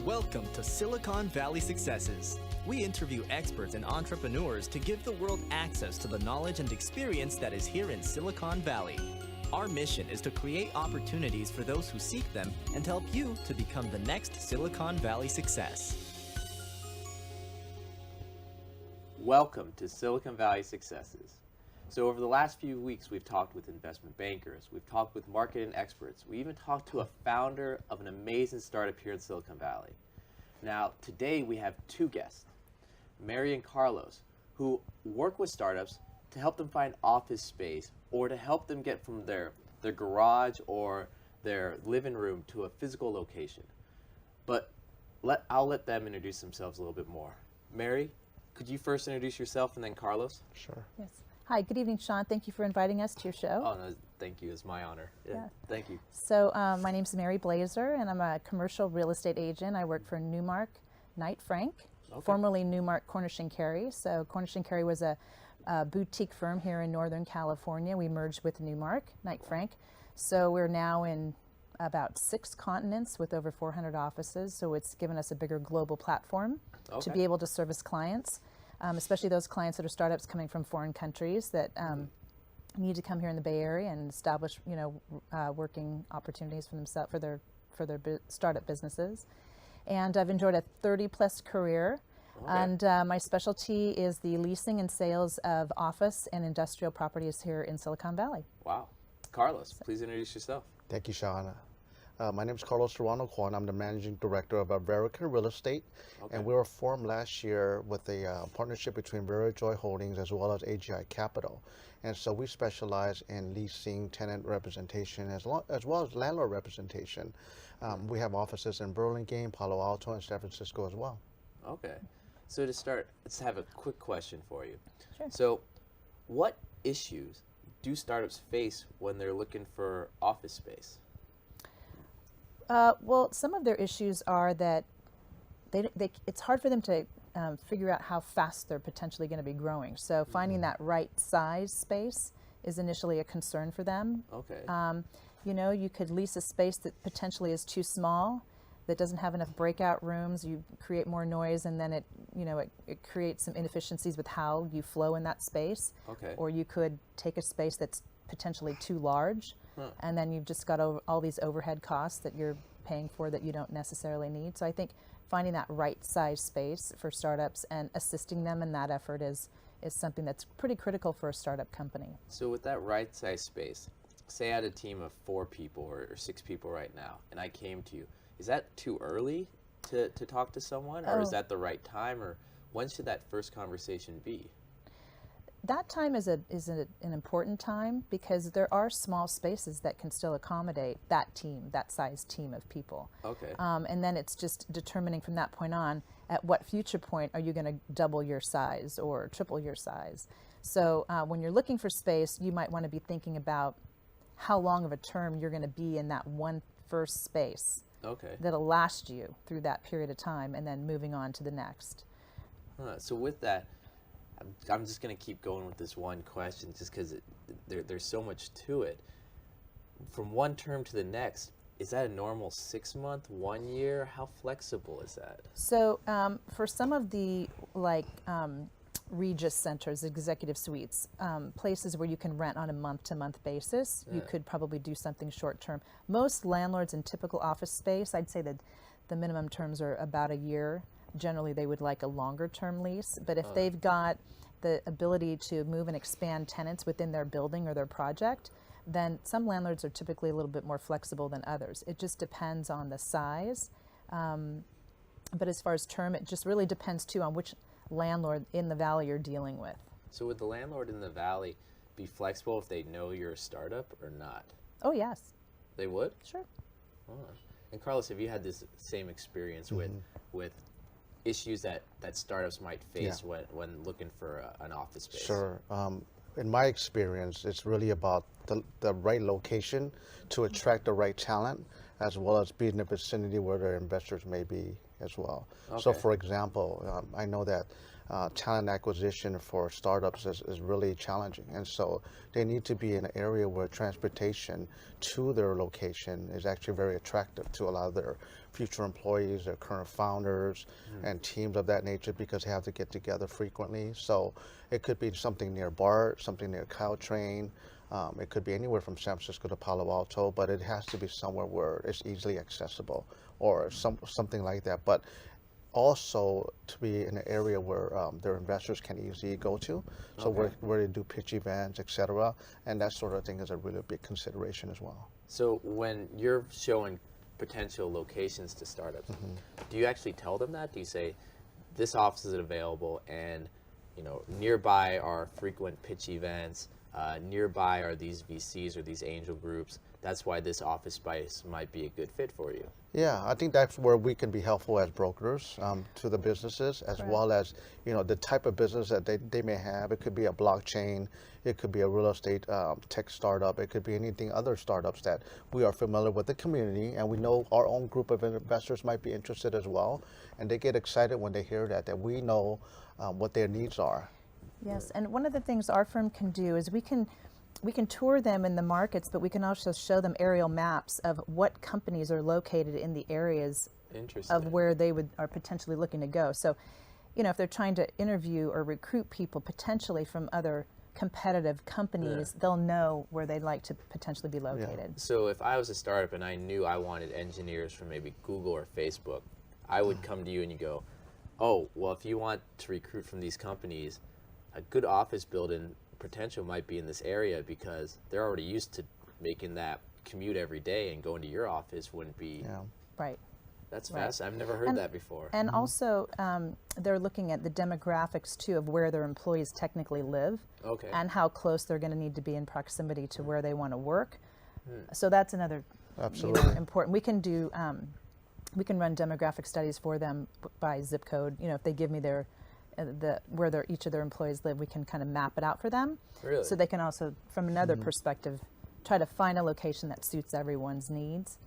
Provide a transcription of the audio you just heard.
Welcome to Silicon Valley Successes. We interview experts and entrepreneurs to give the world access to the knowledge and experience that is here in Silicon Valley. Our mission is to create opportunities for those who seek them and help you to become the next Silicon Valley success. Welcome to Silicon Valley Successes. So over the last few weeks, we've talked with investment bankers, we've talked with marketing experts, we even talked to a founder of an amazing startup here in Silicon Valley. Now, today we have two guests, Mary and Carlos, who work with startups to help them find office space or to help them get from their garage or their living room to a physical location. But I'll let them introduce themselves a little bit more. Mary, could you first introduce yourself and then Carlos? Sure. Yes. Hi, good evening, Sean. Thank you for inviting us to your show. Oh, no, thank you. It's my honor. Yeah. Thank you. So my name's Mary Blazer, and I'm a commercial real estate agent. I work for Newmark Knight Frank, formerly Newmark Cornish & Carey. So Cornish & Carey was a boutique firm here in Northern California. We merged with Newmark Knight Frank. So we're now in about 6 continents with over 400 offices. So it's given us a bigger global platform to be able to service clients. Especially those clients that are startups coming from foreign countries that need to come here in the Bay Area and establish, working opportunities for themselves for their startup businesses. And I've enjoyed a 30-plus career, and my specialty is the leasing and sales of office and industrial properties here in Silicon Valley. Wow, Carlos, please introduce yourself. Thank you, Sean. My name is Carlos Serrano Kwan. I'm the managing director of Realcommercial Real Estate, and we were formed last year with a partnership between Joy Holdings as well as AGI Capital. And so we specialize in leasing, tenant representation, as well as landlord representation. We have offices in Burlingame, Palo Alto, and San Francisco as well. Okay. So to start, let's have a quick question for you. Sure. So what issues do startups face when they're looking for office space? Well, some of their issues are that it's hard for them to figure out how fast they're potentially going to be growing. So finding that right size space is initially a concern for them. Okay. You could lease a space that potentially is too small, that doesn't have enough breakout rooms. You create more noise, and then it creates some inefficiencies with how you flow in that space. Okay. Or you could take a space that's potentially too large. And then you've just got all these overhead costs that you're paying for that you don't necessarily need. So I think finding that right size space for startups and assisting them in that effort is something that's pretty critical for a startup company. So with that right size space, say I had a team of 4 people or 6 people right now, and I came to you, is that too early to talk to someone, or is that the right time, or when should that first conversation be? That time is an important time because there are small spaces that can still accommodate that size team of people. Okay. And then it's just determining from that point on, at what future point are you going to double your size or triple your size. So when you're looking for space, you might want to be thinking about how long of a term you're going to be in that one first space. Okay. That'll last you through that period of time, and then moving on to the next. So with that, I'm just going to keep going with this one question just because there's so much to it. From one term to the next, is that a normal 6-month, 1 year? How flexible is that? So for some of the Regis centers, executive suites, places where you can rent on a month-to-month basis, you could probably do something short-term. Most landlords in typical office space, I'd say that the minimum terms are about a year. Generally, they would like a longer-term lease, but if they've got the ability to move and expand tenants within their building or their project, then some landlords are typically a little bit more flexible than others. It just depends on the size. But as far as term, it just really depends, too, on which landlord in the valley you're dealing with. So would the landlord in the valley be flexible if they know you're a startup or not? Oh, yes. They would? Sure. Oh. And Carlos, have you had this same experience with issues that startups might face when looking for an office space? Sure. In my experience, it's really about the right location to attract the right talent, as well as be in the vicinity where their investors may be as well. So for example, I know that talent acquisition for startups is really challenging. And so they need to be in an area where transportation to their location is actually very attractive to a lot of their future employees, their current founders, and teams of that nature, because they have to get together frequently. So it could be something near BART, something near Caltrain. It could be anywhere from San Francisco to Palo Alto, but it has to be somewhere where it's easily accessible or something like that. But also to be in an area where their investors can easily go to, so where they do pitch events, etc., and that sort of thing is a really big consideration as well. So when you're showing potential locations to startups, do you actually tell them that? Do you say, this office is available, and nearby are frequent pitch events, nearby are these VCs or these angel groups, that's why this office space might be a good fit for you? Yeah, I think that's where we can be helpful as brokers to the businesses, as well as the type of business that they may have. It could be a blockchain, it could be a real estate tech startup, it could be anything other startups that we are familiar with the community, and we know our own group of investors might be interested as well, and they get excited when they hear that we know what their needs are. Yes, and one of the things our firm can do is we can tour them in the markets, but we can also show them aerial maps of what companies are located in the areas of where they are potentially looking to go. So, if they're trying to interview or recruit people potentially from other competitive companies, they'll know where they'd like to potentially be located. Yeah. So if I was a startup and I knew I wanted engineers from maybe Google or Facebook, I would come to you and you go, oh, well, if you want to recruit from these companies, a good office building potential might be in this area, because they're already used to making that commute every day, and going to your office wouldn't be. Yeah. Right. That's fascinating. I've never heard that before. And also, they're looking at the demographics too of where their employees technically live, and how close they're going to need to be in proximity to where they want to work. So that's another important. We can do. We can run demographic studies for them by zip code. If they give me their where each of their employees live, we can kind of map it out for them. Really? So they can also, from another perspective, try to find a location that suits everyone's needs.